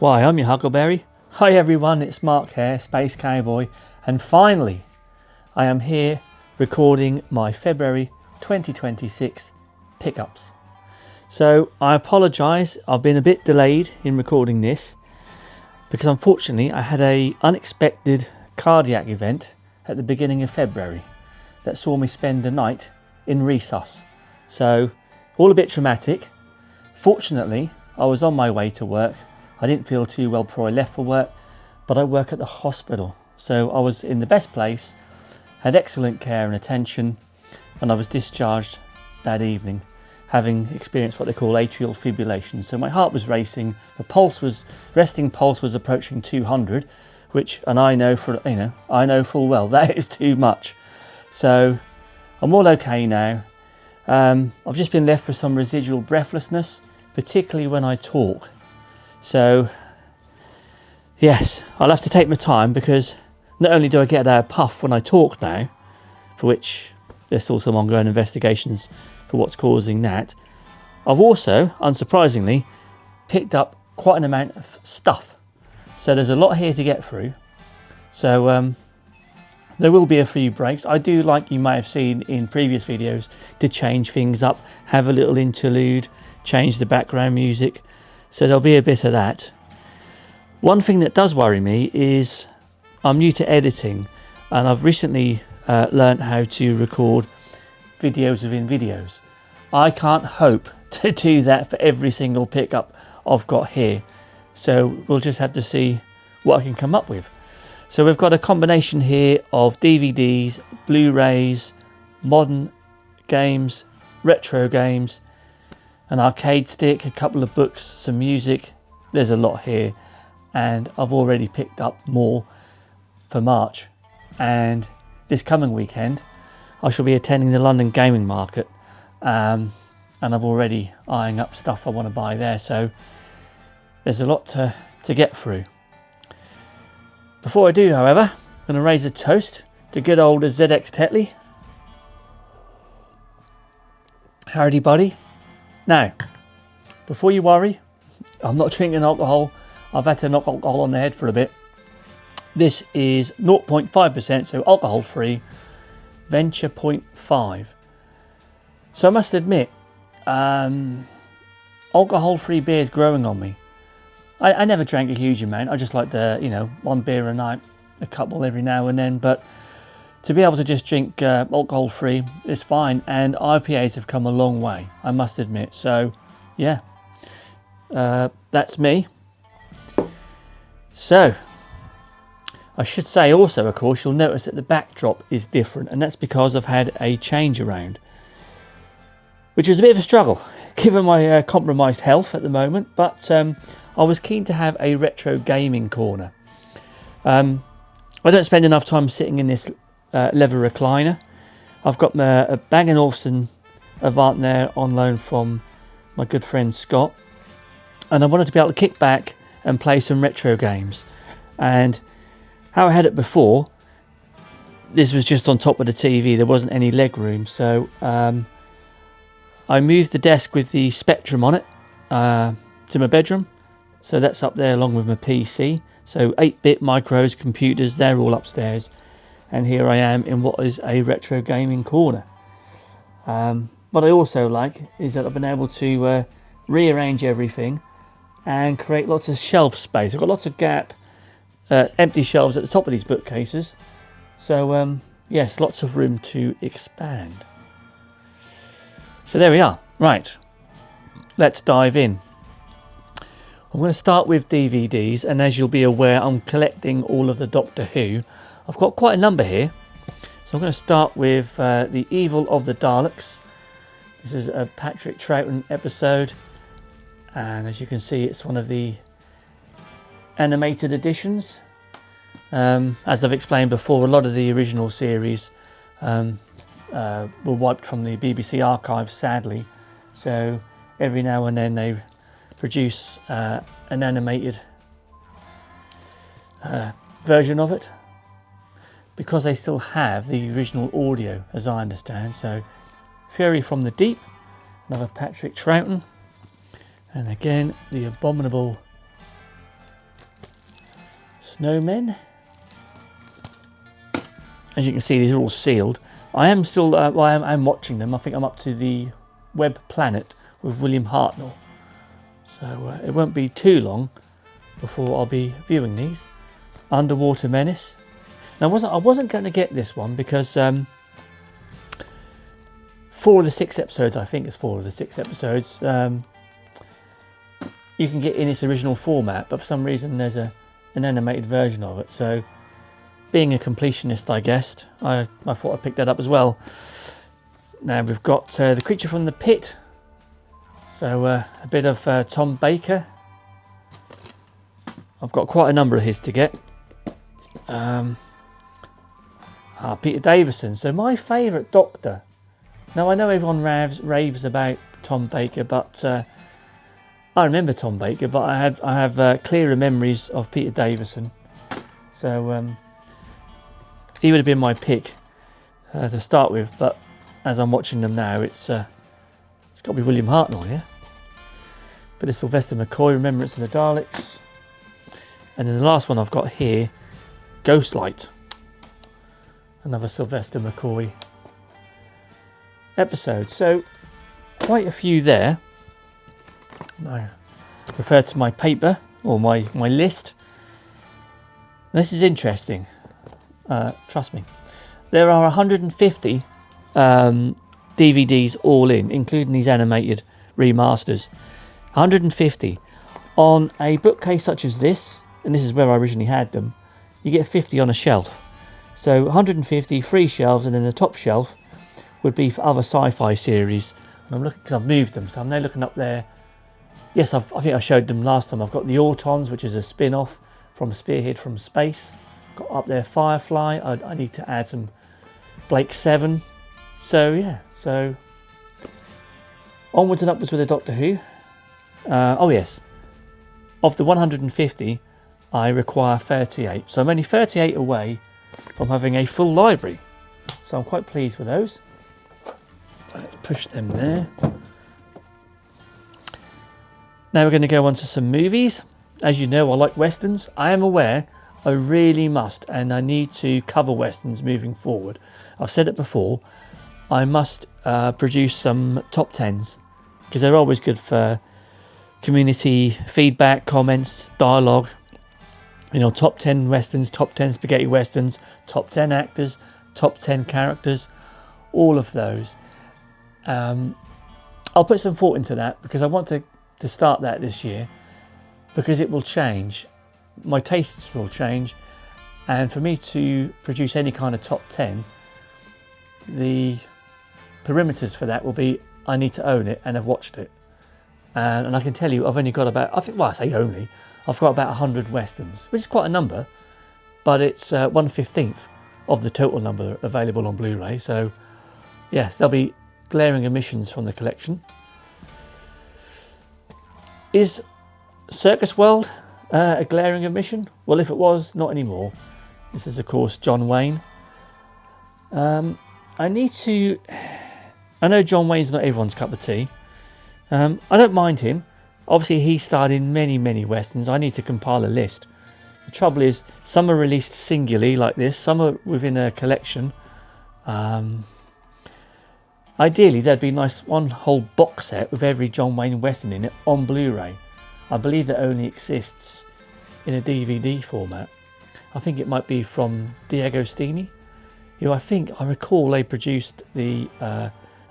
Why, I'm your Huckleberry. Hi everyone, it's Mark here, Space Cowboy, and finally I am here recording my February 2026 pickups. So I apologise, I've been a bit delayed in recording this because unfortunately I had an unexpected cardiac event at the beginning of February that saw me spend the night in resus. So all a bit traumatic. Fortunately I was on my way to work. I didn't feel too well before I left for work, but I work at the hospital. So I was in the best place, had excellent care and attention, and I was discharged that evening, having experienced what they call atrial fibrillation. So my heart was racing, the resting pulse was approaching 200, which, and I know full well that is too much. So I'm all okay now. I've just been left with some residual breathlessness, particularly when I talk. So yes, I'll have to take my time because not only do I get a puff when I talk now, for which there's still some ongoing investigations for what's causing that, I've also, unsurprisingly, picked up quite an amount of stuff. So there's a lot here to get through. So there will be a few breaks. I do, like you may have seen in previous videos, to change things up, have a little interlude, change the background music. So there'll be a bit of that. One thing that does worry me is I'm new to editing, and I've recently learned how to record videos within videos. I can't hope to do that for every single pickup I've got here. So we'll just have to see what I can come up with. So we've got a combination here of DVDs, Blu-rays, modern games, retro games, an arcade stick, a couple of books, some music. There's a lot here, and I've already picked up more for March. And this coming weekend I shall be attending the London gaming market, and I'm already eyeing up stuff I want to buy there. So there's a lot to get through. Before I do, however, I'm going to raise a toast to good old ZX Tetley. Howdy buddy. Now, before you worry, I'm not drinking alcohol. I've had to knock alcohol on the head for a bit. This is 0.5%, so alcohol free, Venture 0.5. So I must admit, alcohol free beer is growing on me. I never drank a huge amount. I just like to, one beer a night, a couple every now and then. But to be able to just drink alcohol free is fine. And IPAs have come a long way, I must admit. So yeah, that's me. So I should say also, of course, you'll notice that the backdrop is different, and that's because I've had a change around, which is a bit of a struggle given my compromised health at the moment. But I was keen to have a retro gaming corner. I don't spend enough time sitting in this leather recliner. I've got a Bang & Olufsen Avant there on loan from my good friend Scott, and I wanted to be able to kick back and play some retro games. And how I had it before, this was just on top of the TV. There wasn't any leg room, so I moved the desk with the Spectrum on it to my bedroom. So that's up there along with my PC. So 8-bit micros, computers, they're all upstairs. And here I am in what is a retro gaming corner. What I also like is that I've been able to rearrange everything and create lots of shelf space. I've got lots of gap, empty shelves at the top of these bookcases. So yes, lots of room to expand. So there we are. Right, let's dive in. I'm going to start with DVDs, and as you'll be aware, I'm collecting all of the Doctor Who. I've got quite a number here. So I'm going to start with The Evil of the Daleks. This is a Patrick Troughton episode, and as you can see, it's one of the animated editions. As I've explained before, a lot of the original series were wiped from the BBC archives, sadly. So every now and then they produce an animated version of it, because they still have the original audio, as I understand. So Fury from the Deep, another Patrick Troughton, and again the abominable snowmen. As you can see, these are all sealed. I am still, I'm watching them. I think I'm up to the Web Planet with William Hartnell. So it won't be too long before I'll be viewing these. Underwater Menace. Now I wasn't going to get this one because 4 of the 6 episodes, I think it's 4 of the 6 episodes, you can get in its original format, but for some reason there's an animated version of it. So being a completionist, I guess, I thought I'd pick that up as well. Now we've got The Creature from the Pit. So a bit of Tom Baker. I've got quite a number of his to get. Peter Davison. So my favourite Doctor. Now I know everyone raves about Tom Baker, but I remember Tom Baker, but I have clearer memories of Peter Davison. So he would have been my pick to start with, but as I'm watching them now, it's got to be William Hartnell, yeah? Bit of Sylvester McCoy, Remembrance of the Daleks. And then the last one I've got here, Ghostlight. Another Sylvester McCoy episode. So quite a few there. I refer to my paper or my list. This is interesting. Trust me. There are 150 DVDs all in, including these animated remasters. 150. On a bookcase such as this, and this is where I originally had them, you get 50 on a shelf. So 150 free shelves, and then the top shelf would be for other sci-fi series. And I'm looking because I've moved them, so I'm now looking up there. Yes, I think I showed them last time. I've got the Autons, which is a spin-off from Spearhead from Space. Got up there Firefly. I need to add some Blake 7. So yeah, so onwards and upwards with the Doctor Who. Oh yes, of the 150, I require 38. So I'm only 38 away from having a full library. So I'm quite pleased with those. Let's push them there. Now we're going to go on to some movies. As you know, I like westerns. I am aware I really must, and I need to cover westerns moving forward. I've said it before. I must produce some top 10s because they're always good for community feedback, comments, dialogue. You know, top 10 westerns, top 10 spaghetti westerns, top 10 actors, top 10 characters, all of those. I'll put some thought into that because I want to start that this year because it will change. My tastes will change, and for me to produce any kind of top 10, the perimeters for that will be I need to own it and have watched it. And I can tell you I've only got about, I say only, I've got about 100 westerns, which is quite a number, but it's 1/15 of the total number available on Blu-ray. So yes, there'll be glaring omissions from the collection. Is Circus World a glaring omission? Well, if it was, not anymore. This is of course John Wayne. I know John Wayne's not everyone's cup of tea. I don't mind him. Obviously he starred in many westerns. I need to compile a list. The trouble is some are released singularly like this, some are within a collection. Ideally there'd be nice one whole box set with every John Wayne western in it on Blu-ray. I believe that only exists in a DVD format. I think it might be from Diego Stini, who I recall they produced the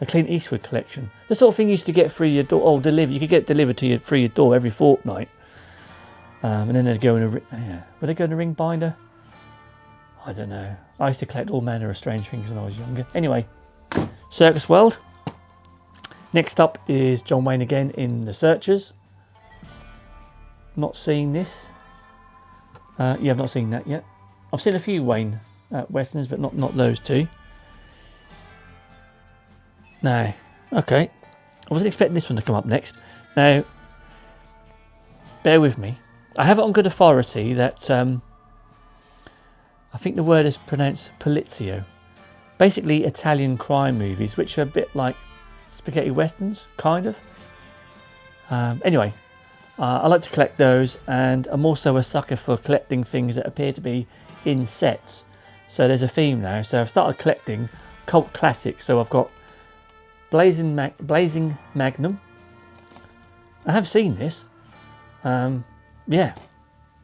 a Clint Eastwood collection. The sort of thing you used to get through your door, or deliver. You could get it delivered to you through your door every fortnight. And then they'd go in would they go in a ring binder? I don't know. I used to collect all manner of strange things when I was younger. Anyway, Circus World. Next up is John Wayne again in The Searchers. Not seen this. Yeah, I've not seen that yet. I've seen a few Wayne westerns, but not those two. No. Okay. I wasn't expecting this one to come up next. Now, bear with me. I have it on good authority that I think the word is pronounced polizio. Basically Italian crime movies, which are a bit like spaghetti westerns, kind of. Anyway, I like to collect those, and I'm also a sucker for collecting things that appear to be in sets. So there's a theme now. So I've started collecting cult classics. So I've got Blazing Magnum. I have seen this. Yeah.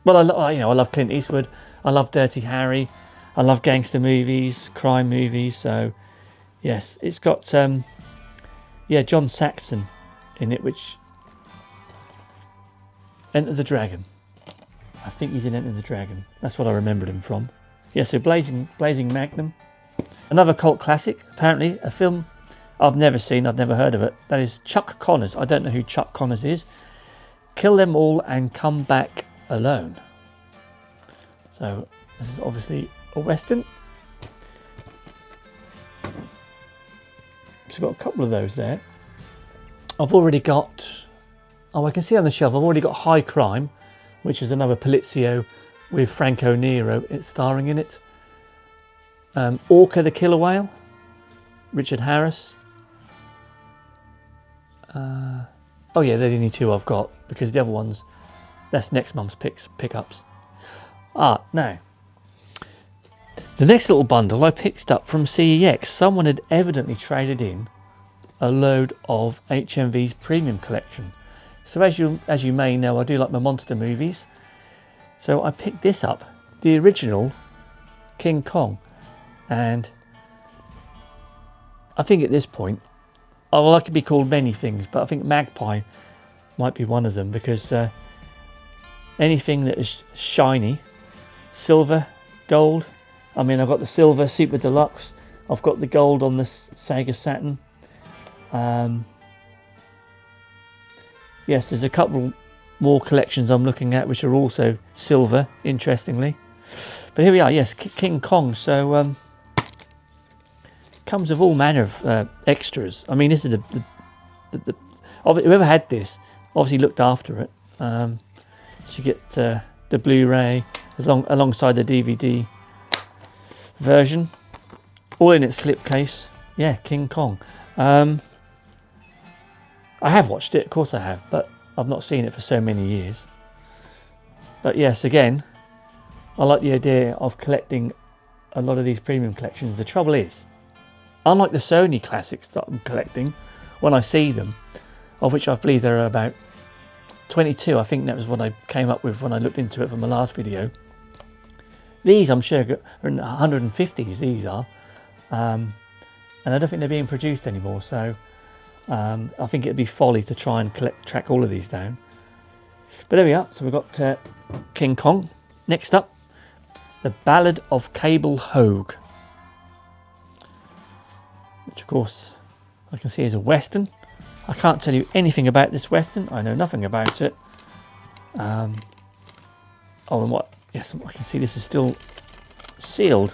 Well, I love Clint Eastwood. I love Dirty Harry. I love gangster movies, crime movies. So yes, it's got John Saxon in it, which Enter the Dragon. I think he's in Enter the Dragon. That's what I remembered him from. Yeah, so Blazing Magnum. Another cult classic, apparently, a film I've never seen, I've never heard of it. That is Chuck Connors. I don't know who Chuck Connors is. Kill Them All and Come Back Alone. So this is obviously a Western. So I've got a couple of those there. I've already got, I can see on the shelf, I've already got High Crime, which is another Polizio with Franco Nero starring in it. Orca the Killer Whale, Richard Harris. Oh yeah, they're the only two I've got, because the other ones, that's next month's pickups. Now, the next little bundle I picked up from CEX. Someone had evidently traded in a load of HMV's premium collection. So as you may know, I do like my monster movies. So I picked this up, the original King Kong. And I think at this point, I could be called many things, but I think Magpie might be one of them, because anything that is shiny, silver, gold. I mean, I've got the silver Super Deluxe. I've got the gold on the Sega Saturn. Yes, there's a couple more collections I'm looking at which are also silver, interestingly. But here we are, yes, King Kong. So comes with all manner of extras. I mean, this is the whoever had this obviously looked after it. So you get the Blu-ray alongside the DVD version, all in its slipcase. Yeah, King Kong. I have watched it, of course I have, but I've not seen it for so many years. But yes, again, I like the idea of collecting a lot of these premium collections. The trouble is, unlike the Sony classics that I'm collecting, when I see them, of which I believe there are about 22, I think that was what I came up with when I looked into it from the last video. These, I'm sure, are in 150s, these are. And I don't think they're being produced anymore, so I think it'd be folly to try and track all of these down. But there we are. So we've got King Kong. Next up, The Ballad of Cable Hogue, which of course I can see is a Western. I can't tell you anything about this Western. I know nothing about it. And what? Yes, I can see this is still sealed.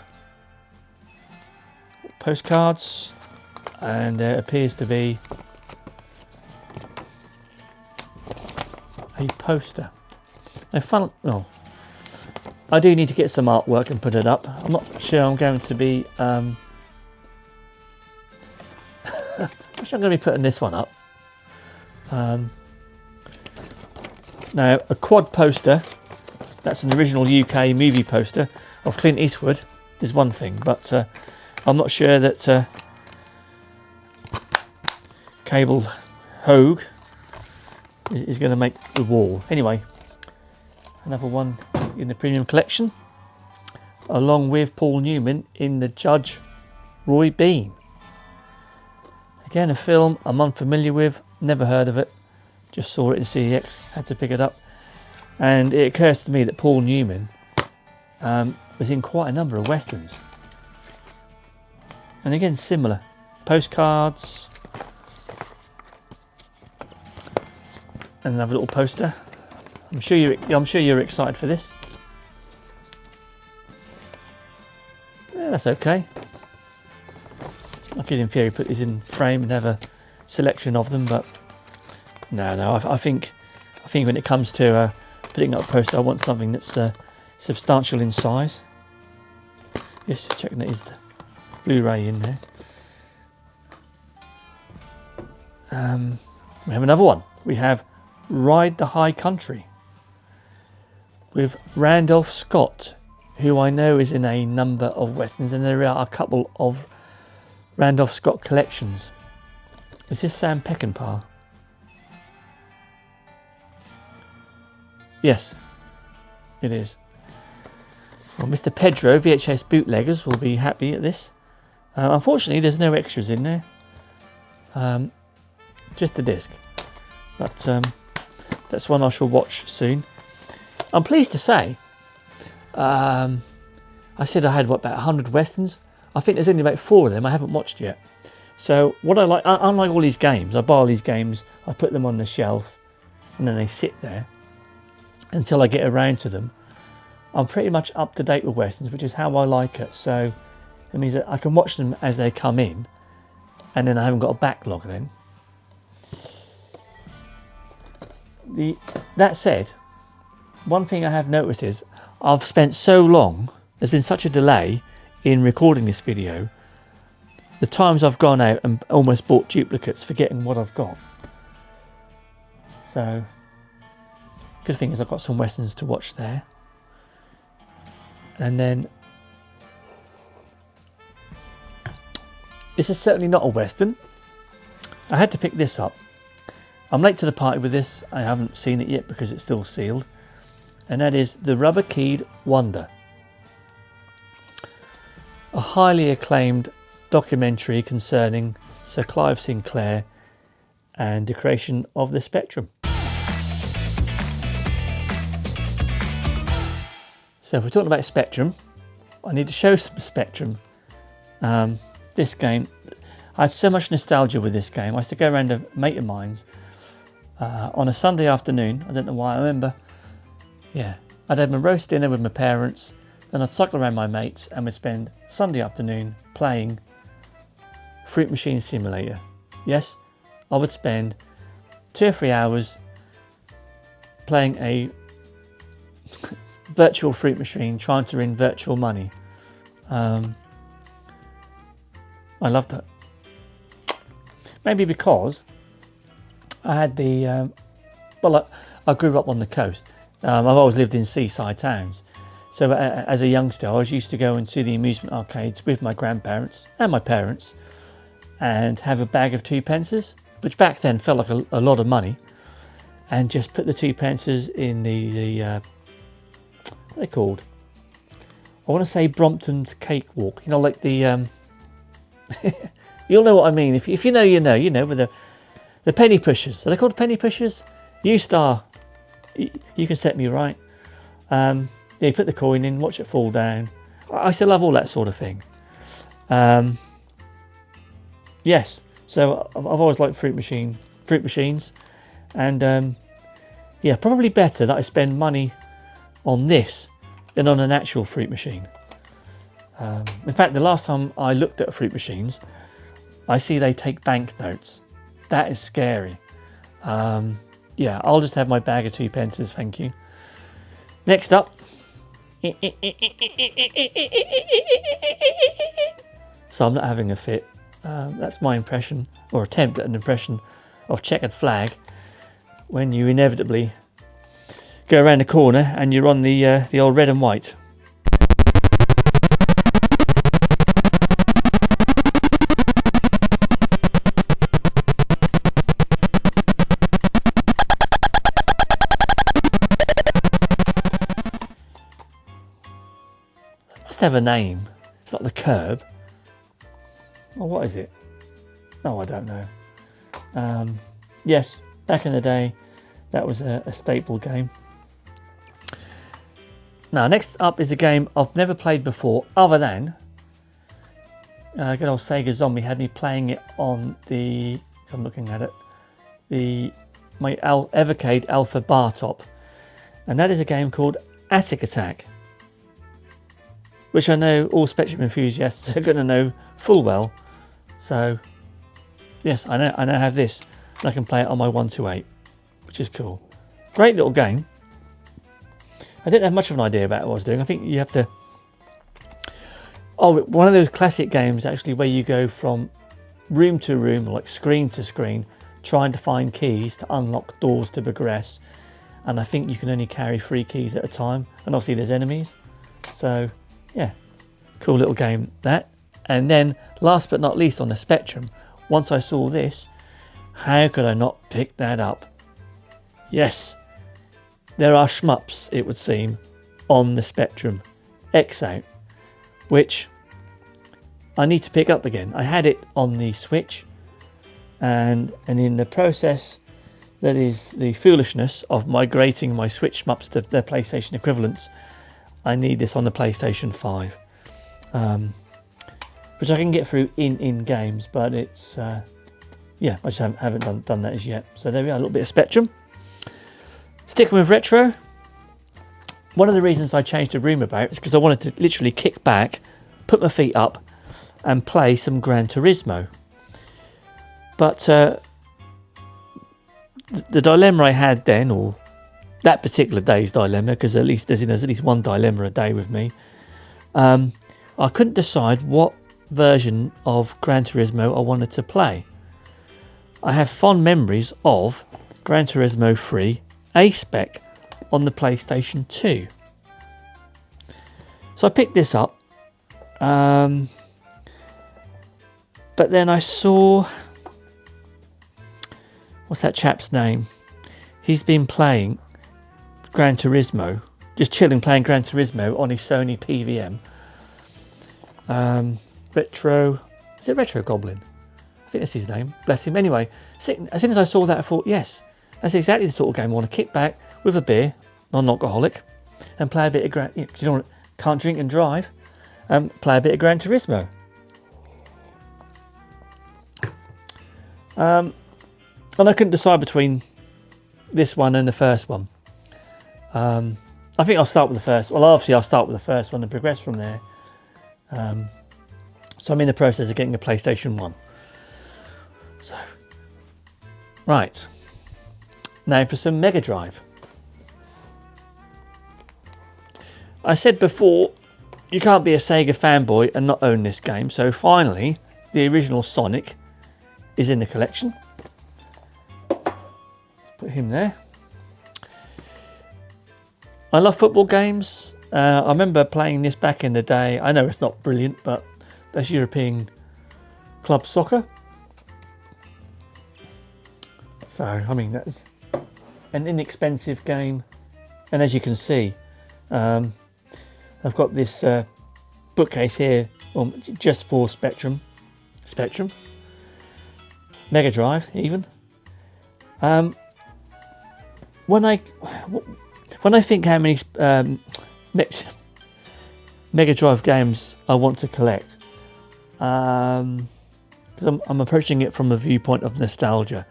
Postcards, and there appears to be a poster. Now, I do need to get some artwork and put it up. I'm not sure I'm going to be. I'm sure I'm going to be putting this one up. Now, a quad poster. That's an original UK movie poster of Clint Eastwood. Is one thing, but I'm not sure that Cable Hogue is going to make the wall. Anyway, another one in the premium collection, along with Paul Newman in The Judge Roy Bean. Again, a film I'm unfamiliar with, never heard of it, just saw it in CEX, had to pick it up. And it occurs to me that Paul Newman was in quite a number of Westerns. And again, similar. Postcards. And another little poster. I'm sure you're excited for this. Yeah, that's okay. I could in theory put these in frame and have a selection of them, but no. I think when it comes to putting up a poster, I want something that's substantial in size. Just checking that is the Blu-ray in there. We have another one. We have Ride the High Country with Randolph Scott, who I know is in a number of westerns, and there are a couple of Randolph Scott collections. Is this Sam Peckinpah? Yes, it is. Well, Mr. Pedro, VHS bootleggers, will be happy at this. Unfortunately, there's no extras in there. Just a disc. But that's one I shall watch soon. I'm pleased to say, I said I had, what, about 100 westerns? I think there's only about 4 of them I haven't watched yet. So what I like, unlike all these games, I buy all these games, I put them on the shelf, and then they sit there until I get around to them. I'm pretty much up to date with westerns, which is how I like it. So it means that I can watch them as they come in, and then I haven't got a backlog then. That said, one thing I have noticed is I've spent so long, there's been such a delay in recording this video, the times I've gone out and almost bought duplicates, forgetting what I've got. So, good thing is I've got some westerns to watch there. And then, this is certainly not a western. I had to pick this up. I'm late to the party with this. I haven't seen it yet because it's still sealed. And that is The Rubber Keyed Wonder. A highly acclaimed documentary concerning Sir Clive Sinclair and the creation of the Spectrum. So if we're talking about Spectrum, I need to show some Spectrum. This game, I had so much nostalgia with this game. I used to go around a mate of mine's on a Sunday afternoon. I don't know why, I remember. Yeah, I'd have my roast dinner with my parents, then I'd cycle around my mates and we'd spend Sunday afternoon playing Fruit Machine Simulator. Yes, I would spend 2 or 3 hours playing a virtual fruit machine, trying to win virtual money. I loved it. Maybe because I had the I grew up on the coast. I've always lived in seaside towns, so as a youngster I was used to go into the amusement arcades with my grandparents and my parents and have a bag of 2 pences, which back then felt like a lot of money, and just put the 2 pences in the what are they called? I want to say Brompton's Cakewalk. You know, like the you'll know what I mean. If you know, you know. You know, with the penny pushers. Are they called penny pushers? U-Star. You can set me right. Yeah, you put the coin in, watch it fall down. I still love all that sort of thing. Yes. So I've always liked fruit machines, and yeah, probably better that I spend money on this than on an actual fruit machine. In fact, the last time I looked at fruit machines, I see they take banknotes. That is scary. Yeah, I'll just have my bag of 2 pences, thank you. Next up. So I'm not having a fit. That's my impression, or attempt at an impression, of Checkered Flag, when you inevitably go around the corner and you're on the old red and white. It must have a name. It's not the curb. Well, what is it? Oh, I don't know. Yes, back in the day, that was a staple game. Now, next up is a game I've never played before, other than good old Sega Zombie had me playing it on the, so I'm looking at it, my Evercade Alpha bar top, and that is a game called Attic Attack, which I know all Spectrum enthusiasts are going to know full well. So, yes, I now have this, and I can play it on my 128, which is cool. Great little game. I didn't have much of an idea about what I was doing. I think you have to... Oh, one of those classic games, actually, where you go from room to room, like screen to screen, trying to find keys to unlock doors to progress. And I think you can only carry 3 keys at a time. And obviously there's enemies. So yeah, cool little game that. And then last but not least on the Spectrum, once I saw this, how could I not pick that up? Yes, there are shmups, it would seem, on the Spectrum X-Out, which I need to pick up again. I had it on the Switch, and in the process, that is the foolishness of migrating my Switch shmups to their PlayStation equivalents, I need this on the PlayStation 5, which I can get through in games, but it's yeah, I just haven't done that as yet. So there we are, a little bit of Spectrum. Sticking with retro, one of the reasons I changed the room about is because I wanted to literally kick back, put my feet up and play some Gran Turismo. But the dilemma I had then, or that particular day's dilemma, because at least there's at least one dilemma a day with me, I couldn't decide what version of Gran Turismo I wanted to play. I have fond memories of Gran Turismo 3 A-Spec on the PlayStation 2. So I picked this up, but then I saw, what's that chap's name? He's been playing Gran Turismo, just chilling playing Gran Turismo on his Sony PVM. Is it Retro Goblin? I think that's his name, bless him. Anyway, as soon as I saw that, I thought, yes, that's exactly the sort of game I want to kick back with a beer, non-alcoholic, and play a bit of Gran. You know, can't drink and drive, play a bit of Gran Turismo. And I couldn't decide between this one and the first one. I think I'll start with the first. Well, obviously I'll start with the first one and progress from there. So I'm in the process of getting a PlayStation 1. So, right. Now for some Mega Drive. I said before, you can't be a Sega fanboy and not own this game. So finally, the original Sonic is in the collection. Put him there. I love football games. I remember playing this back in the day. I know it's not brilliant, but that's European club soccer. So, I mean, that's an inexpensive game. And as you can see, I've got this bookcase here just for Spectrum, Mega Drive even. When I think how many Mega Drive games I want to collect, because I'm approaching it from a viewpoint of nostalgia,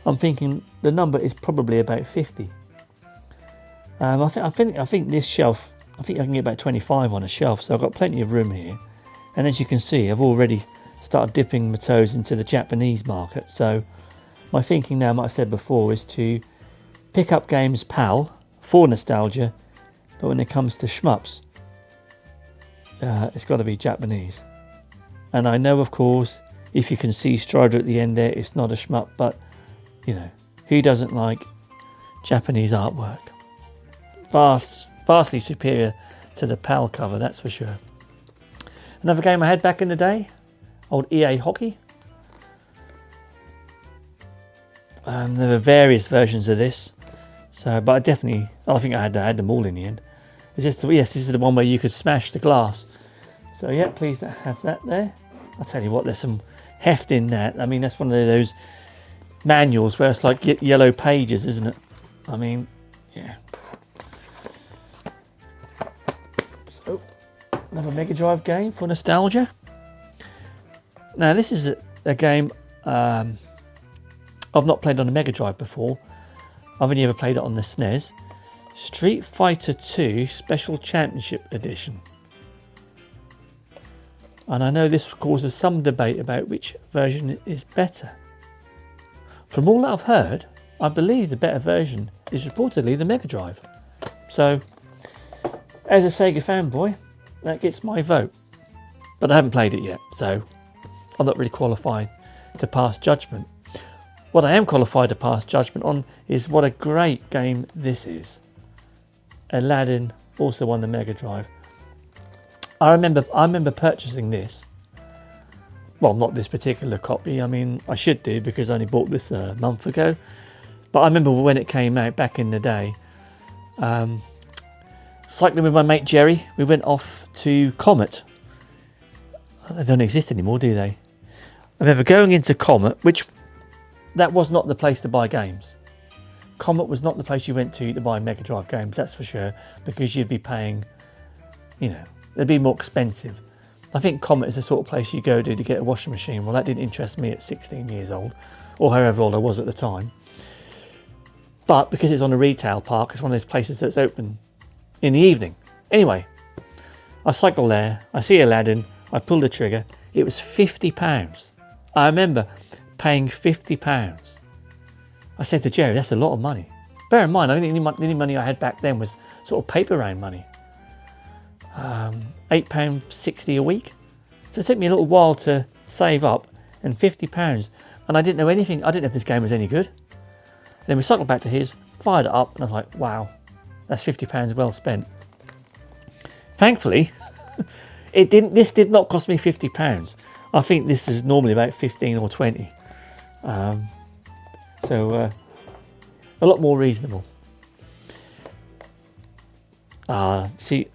I'm thinking the number is probably about 50. I think this shelf, I think I can get about 25 on a shelf, so I've got plenty of room here. And as you can see, I've already started dipping my toes into the Japanese market. So my thinking now, like I said before, is to pick up games PAL for nostalgia, but when it comes to shmups, it's got to be Japanese. And I know, of course, if you can see Strider at the end there, it's not a shmup, but you know, who doesn't like Japanese artwork? Vastly superior to the PAL cover, that's for sure. Another game I had back in the day, old EA Hockey. There were various versions of this, so but I think I had them all in the end. Yes, this is the one where you could smash the glass. So yeah, pleased to have that there. I'll tell you what, there's some heft in that. I mean, that's one of those manuals where it's like yellow pages, isn't it? I mean, yeah. So, another Mega Drive game for nostalgia. Now, this is a game I've not played on a Mega Drive before. I've only ever played it on the SNES. Street Fighter 2 Special Championship Edition. And I know this causes some debate about which version is better. From all that I've heard, I believe the better version is reportedly the Mega Drive. So, as a Sega fanboy, that gets my vote. But I haven't played it yet, so I'm not really qualified to pass judgment. What I am qualified to pass judgment on is what a great game this is. Aladdin, also on the Mega Drive. I remember purchasing this. Well, not this particular copy. I mean, I should do because I only bought this a month ago. But I remember when it came out back in the day. Cycling with my mate Jerry, we went off to Comet. They don't exist anymore, do they? I remember going into Comet, which that was not the place to buy games. Comet was not the place you went to buy Mega Drive games, that's for sure, because you'd be paying, you know, they'd be more expensive. I think Comet is the sort of place you go to get a washing machine. Well, that didn't interest me at 16 years old, or however old I was at the time. But because it's on a retail park, it's one of those places that's open in the evening. Anyway, I cycle there, I see Aladdin, I pull the trigger. It was £50. I remember paying £50. I said to Jerry, that's a lot of money. Bear in mind, I think the only money I had back then was sort of paper round money. £8.60 a week. So it took me a little while to save up, and £50. And I didn't know anything. I didn't know if this game was any good. And then we cycled back to his, fired it up, and I was like, wow, that's £50 well spent. Thankfully, this did not cost me £50. I think this is normally about 15 or 20. So a lot more reasonable. See,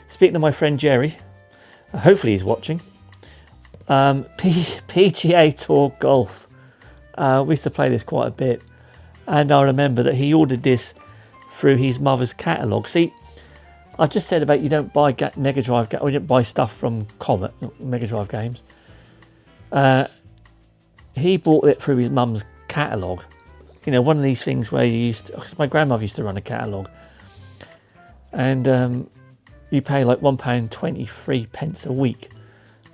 speaking of my friend Jerry, hopefully he's watching. PGA Tour Golf. We used to play this quite a bit, and I remember that he ordered this through his mother's catalogue. See, I just said about you don't buy Mega Drive, or you don't buy stuff from Comet, Mega Drive games. He bought it through his mum's catalogue. You know, one of these things where my grandmother used to run a catalogue, and you pay like £1.23 a week,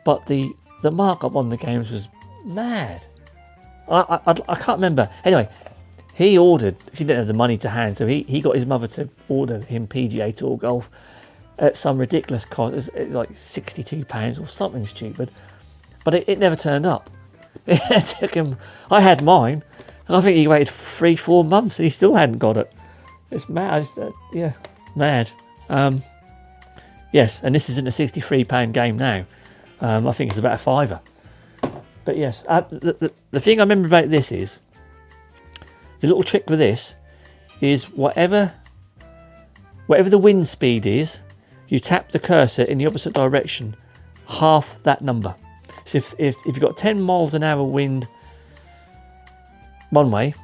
but the markup on the games was mad. I can't remember. Anyway, he didn't have the money to hand, so he got his mother to order him PGA Tour Golf at some ridiculous cost. It's like £62 or something stupid, but it never turned up. It took him. I had mine, and I think he waited 3-4 months and he still hadn't got it. It's mad. Yeah, mad. Yes, and this isn't a £63 game now. I think it's about a fiver. But yes, the thing I remember about this is, the little trick with this is whatever the wind speed is, you tap the cursor in the opposite direction, half that number. So if you've got 10 miles an hour wind one way,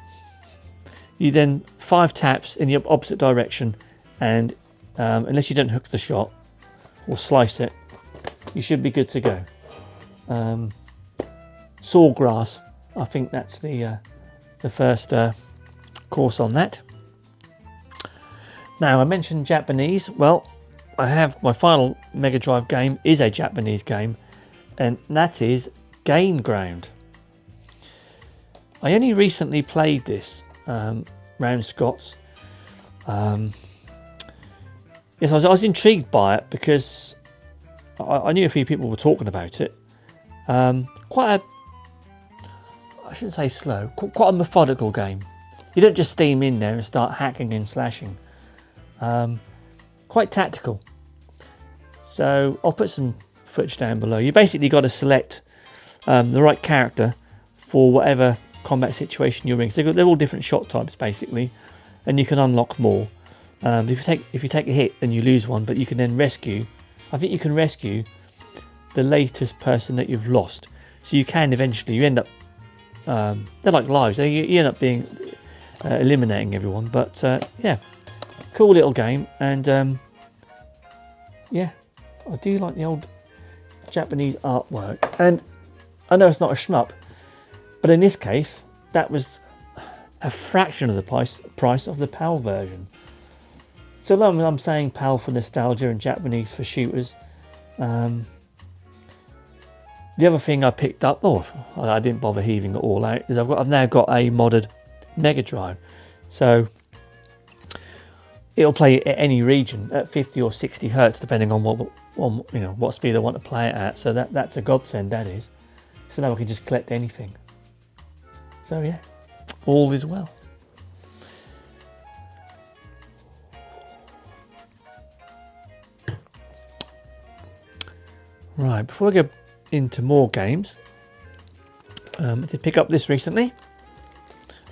you then 5 taps in the opposite direction, and unless you don't hook the shot or slice it, you should be good to go. Sawgrass, I think that's the first course on that. Now, I mentioned Japanese. Well, I have my final Mega Drive game is a Japanese game, and that is Gain Ground. I only recently played this round Scott's. Yes, I was intrigued by it because I knew a few people were talking about it. I shouldn't say slow, quite a methodical game. You don't just steam in there and start hacking and slashing. Quite tactical. So I'll put some footage down below. You basically got to select the right character for whatever combat situation you're in. So they're all different shot types basically, and you can unlock more. If you take a hit, then you lose one, but you can then rescue. I think you can rescue the latest person that you've lost. So you can eventually, you end up, they're like lives. You end up being eliminating everyone. But yeah, cool little game, and yeah, I do like the old Japanese artwork. And I know it's not a shmup, but in this case, that was a fraction of the price of the PAL version. So I'm saying PAL for nostalgia and Japanese for shooters. The other thing I picked up, I didn't bother heaving it all out, is I've now got a modded Mega Drive. So it'll play at any region at 50 or 60 hertz, depending on what speed I want to play it at. So that's a godsend, that is. So now I can just collect anything. So yeah, all is well. Right, before I go into more games, I did pick up this recently.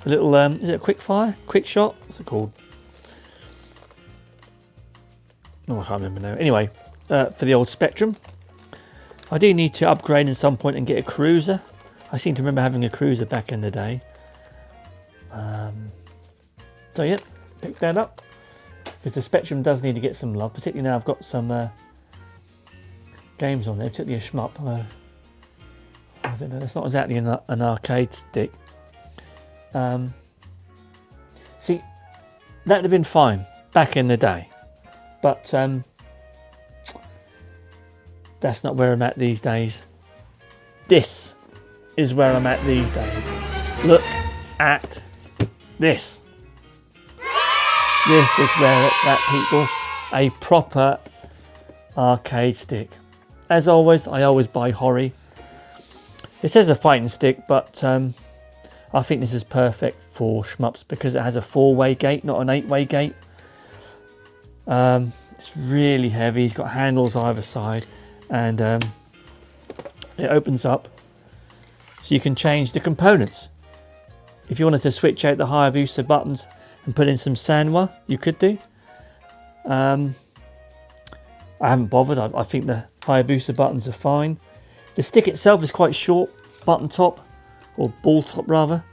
A little, is it a quick fire? Quick shot? What's it called? Oh, I can't remember now. Anyway, for the old Spectrum. I do need to upgrade at some point and get a cruiser. I seem to remember having a cruiser back in the day. So yeah, pick that up. Because the Spectrum does need to get some love, particularly now I've got some games on there, particularly a shmup. I don't know, it's not exactly an arcade stick. See, that'd have been fine back in the day, but that's not where I'm at these days. This is where I'm at these days. Look at this. This is where it's at, people. A proper arcade stick. As always, I always buy Hori. It says a fighting stick, but I think this is perfect for shmups because it has a 4-way gate, not an 8-way gate. It's really heavy. It's got handles either side, and it opens up so you can change the components. If you wanted to switch out the Hayabusa buttons and put in some Sanwa, you could do. I haven't bothered. I think the Hayabusa buttons are fine. The stick itself is quite short, button top, or ball top rather,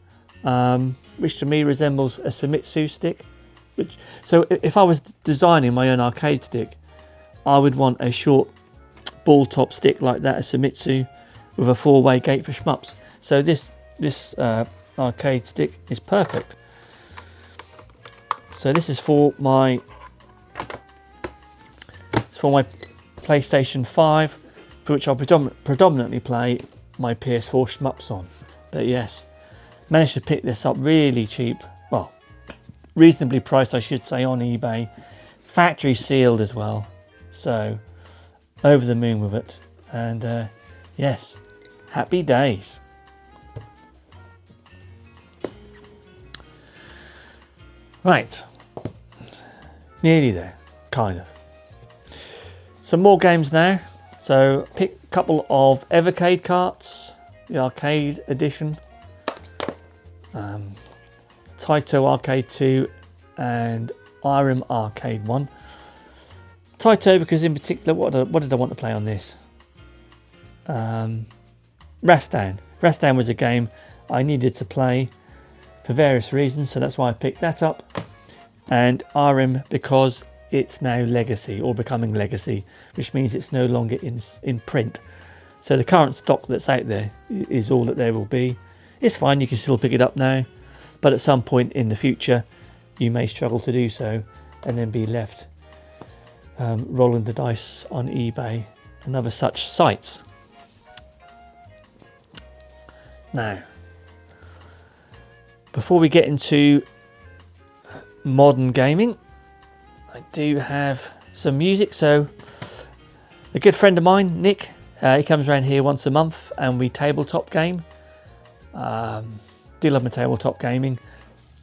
which to me resembles a Famitsu stick. So if I was designing my own arcade stick, I would want a short ball top stick like that, a Famitsu, with a 4-way gate for shmups. So this arcade stick is perfect. So this is for my PlayStation 5, for which I predominantly play my PS4 shmups on. But yes, managed to pick this up really cheap, well, reasonably priced I should say, on eBay, factory sealed as well, so over the moon with it. And yes, happy days. Right, nearly there, kind of. Some more games now. So pick a couple of Evercade carts, the arcade edition, Taito Arcade 2 and Irem Arcade 1. Taito because in particular, what did I want to play on this? Rastan. Rastan was a game I needed to play for various reasons, so that's why I picked that up. And Irem because it's now legacy, or becoming legacy, which means it's no longer in print. So the current stock that's out there is all that there will be. It's fine, you can still pick it up now, but at some point in the future you may struggle to do so and then be left rolling the dice on eBay and other such sites. Now, before we get into modern gaming, I do have some music. So a good friend of mine, Nick, he comes around here once a month and we tabletop game. Do love my tabletop gaming,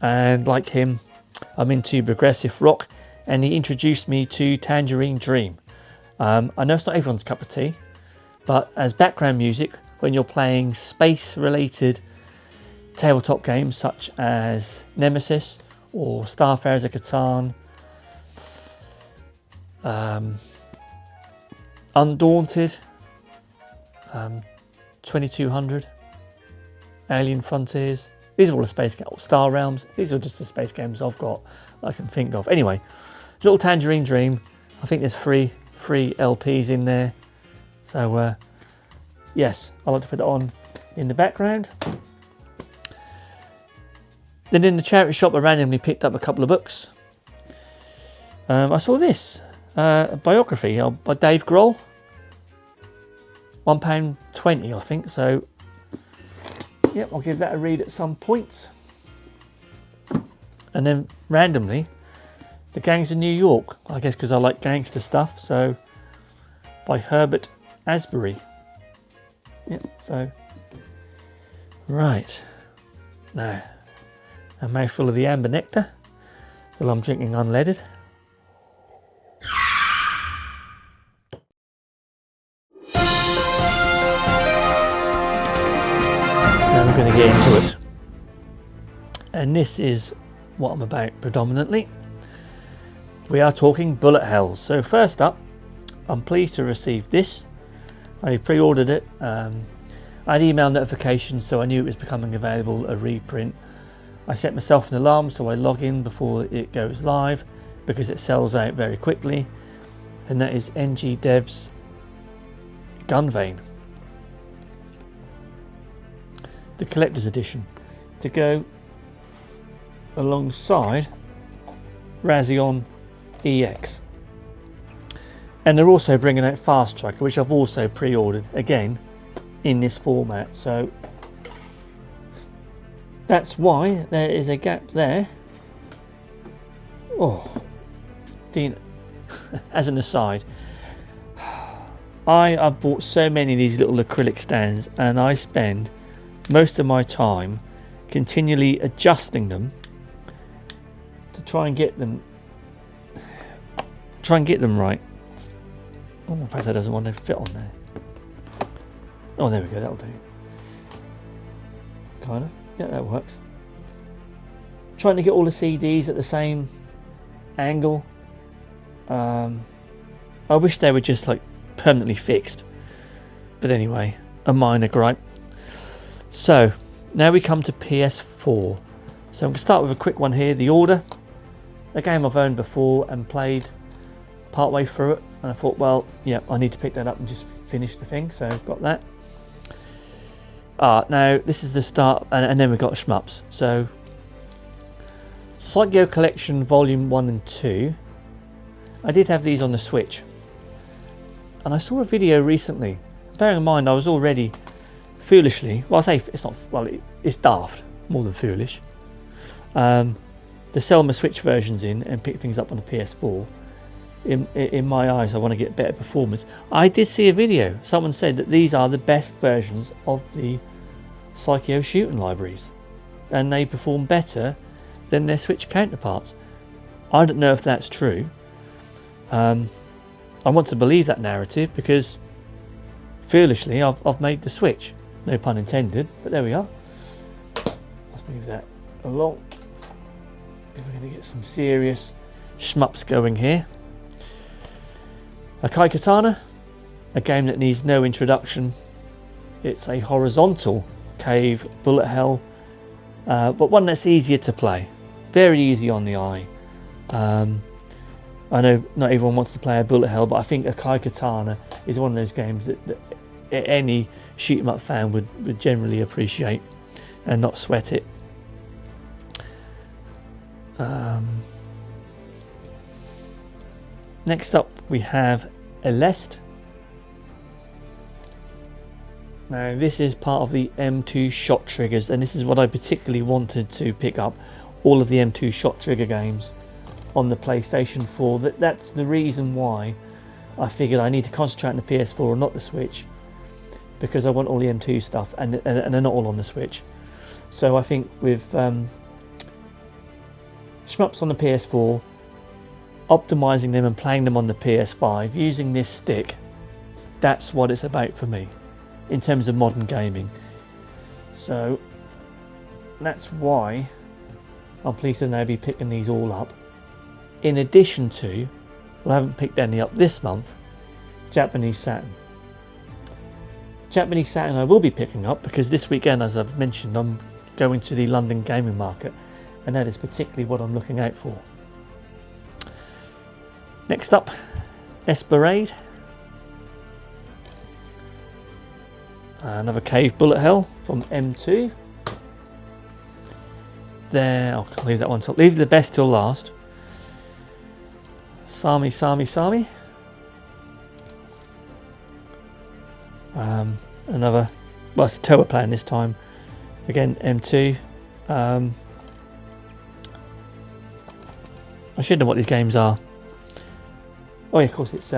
and like him, I'm into progressive rock, and he introduced me to Tangerine Dream. I know it's not everyone's cup of tea, but as background music when you're playing space related tabletop games such as Nemesis or Starfarers of Catan, Undaunted, 2200, Alien Frontiers. These are all the space games. Star Realms. These are just the space games I've got I can think of. Anyway, little Tangerine Dream. I think there's three LPs in there. So yes, I like to put it on in the background. Then in the charity shop, I randomly picked up a couple of books. I saw this. A biography by Dave Grohl, £1.20 I think, so yep, I'll give that a read at some point. And then randomly, The Gangs of New York, I guess because I like gangster stuff, so by Herbert Asbury. Yep, so right now A mouthful of the amber nectar, while I'm drinking unleaded. Now we're going to get into it. And this is what I'm about predominantly. We are talking bullet hells. So first up, I'm pleased to receive this. I pre-ordered it. I had email notifications, so I knew it was becoming available, a reprint. I set myself an alarm so I log in before it goes live because it sells out very quickly. And that is NG Dev's Gunvein, the collector's edition, to go alongside Razion EX. And they're also bringing out Fast Tracker, which I've also pre-ordered, again in this format. So that's why there is a gap there. Oh, Dean, as an aside, I've bought so many of these little acrylic stands, and I spend most of my time continually adjusting them to try and get them right. Oh, perhaps that doesn't want to fit on there. Oh, there we go, that'll do. Kind of, yeah, that works. Trying to get all the CDs at the same angle. I wish they were just like permanently fixed, but anyway, a minor gripe. So now we come to PS4. So I'm going to start with a quick one here. The Order, a game I've owned before and played partway through it, and I thought, well, yeah, I need to pick that up and just finish the thing, so I've got that. Now this is the start, and then we've got shmups. So Psycho Collection Volume 1 and 2. I did have these on the Switch, and I saw a video recently. Bearing in mind I was already foolishly, well, I say it's not, well, it's daft more than foolish, to sell my Switch versions in and pick things up on the PS4. In my eyes, I want to get better performance. I did see a video. Someone said that these are the best versions of the Psycho shooting libraries, and they perform better than their Switch counterparts. I don't know if that's true. I want to believe that narrative because foolishly I've made the Switch. No pun intended, but there we are. Let's move that along. We're going to get some serious shmups going here. Akai Katana, a game that needs no introduction. It's a horizontal cave bullet hell, but one that's easier to play. Very easy on the eye. I know not everyone wants to play a bullet hell, but I think Akai Katana is one of those games that any shoot 'em up fan would generally appreciate and not sweat it. Next up we have Elest. Now this is part of the M2 shot triggers, and this is what I particularly wanted to pick up, all of the M2 shot trigger games on the PlayStation 4. That's the reason why I figured I need to concentrate on the PS4 and not the Switch, because I want all the M2 stuff, and they're not all on the Switch. So I think with shmups on the PS4, optimizing them and playing them on the PS5 using this stick, that's what it's about for me in terms of modern gaming. So that's why I'm pleased to now be picking these all up, in addition to, well, I haven't picked any up this month, Japanese Saturn. Japanese Saturn I will be picking up because this weekend, as I've mentioned, I'm going to the London gaming market, and that is particularly what I'm looking out for. Next up, Esperade. Another cave bullet hell from M2. There, I'll leave that one till, leave the best till last. Sami. Another, well, it's a Tower plan this time. Again, M2. I should know what these games are. Oh yeah, of course it's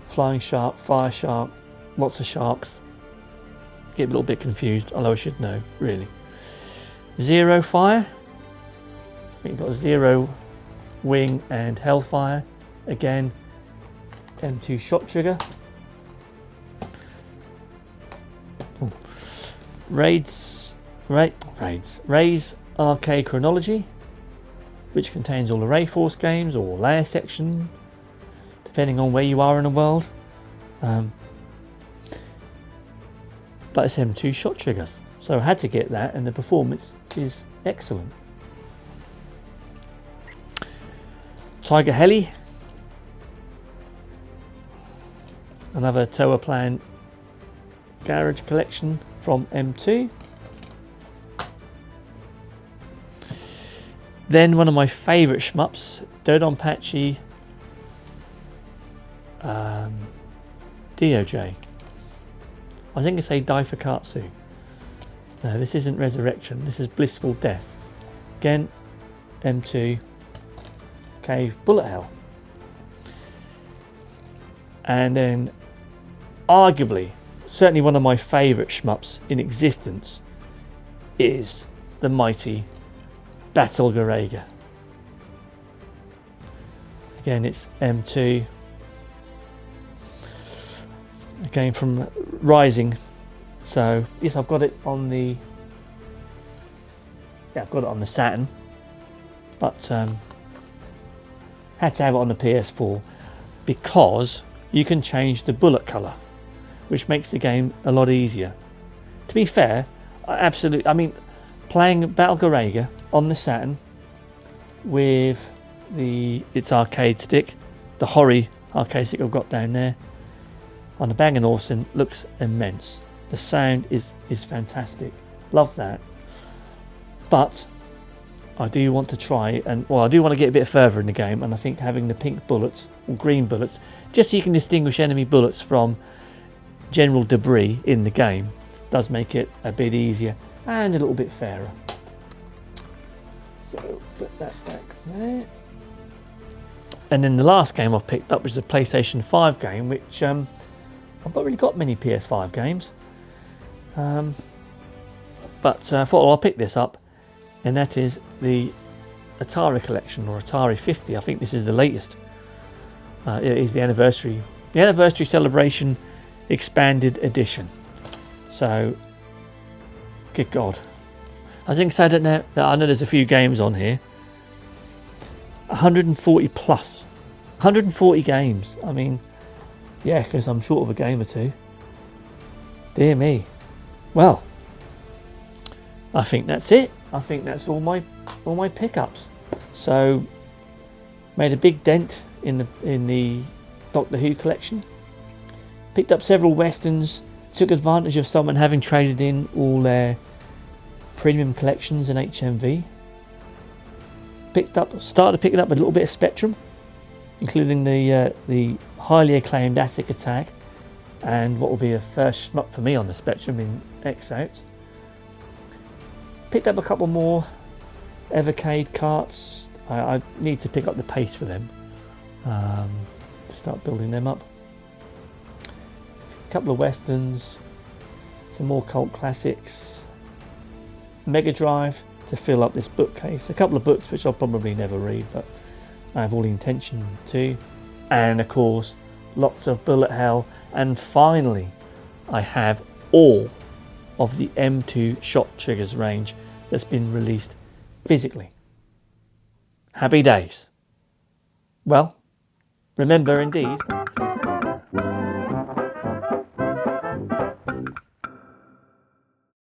Flying Shark, Fire Shark, lots of sharks. Get a little bit confused, although I should know, really. Zero Fire, You've got Zero, Wing and Hellfire. Again, M2 shot trigger. Ooh. Ray's Arcade Chronology, which contains all the Ray Force games or layer section, depending on where you are in the world. But it's M2 shot triggers, so I had to get that, and the performance is excellent. Tiger Heli, another Tower Plan garage collection from M2. Then one of my favourite shmups, Dodonpachi DOJ. I think it's a Daifukatsu. No, this isn't Resurrection, this is Blissful Death. Again, M2 Cave Bullet Hell. And then arguably, certainly one of my favourite shmups in existence is the mighty Battle Garegga. Again, it's M2. Again from Rising. So yes, I've got it on the Saturn, but had to have it on the PS4 because you can change the bullet colour, which makes the game a lot easier. To be fair, I mean, playing Battle Garegga on the Saturn with its arcade stick, the Hori arcade stick I've got down there, on the Bang & Olufsen, looks immense. The sound is fantastic. Love that. But I do want to try, I do want to get a bit further in the game, and I think having the pink bullets or green bullets, just so you can distinguish enemy bullets from general debris in the game, does make it a bit easier and a little bit fairer. So put that back there. And then the last game I've picked up was a PlayStation 5 game, which I've not really got many PS5 games. But I thought, well, I'll pick this up, and that is the Atari collection, or Atari 50. I think this is the latest. It is the anniversary celebration expanded edition. So, good God. I think so that now that I know there's a few games on here. 140 plus. 140 games. I mean, yeah, because I'm short of a game or two. Dear me. Well, I think that's it. I think that's all my pickups. So, made a big dent in the Doctor Who collection. Picked up several westerns. Took advantage of someone having traded in all their premium collections in HMV. Started picking up a little bit of Spectrum, including the highly acclaimed Attic Attack, and what will be a first shmup for me on the Spectrum in X-Out. Picked up a couple more Evercade carts. I need to pick up the pace for them to start building them up. A couple of westerns, some more cult classics, Mega Drive to fill up this bookcase, a couple of books which I'll probably never read, but I have all the intention to, and of course lots of Bullet Hell, and finally I have all of the M2 shot triggers range that's been released physically. Happy days. Well, remember indeed,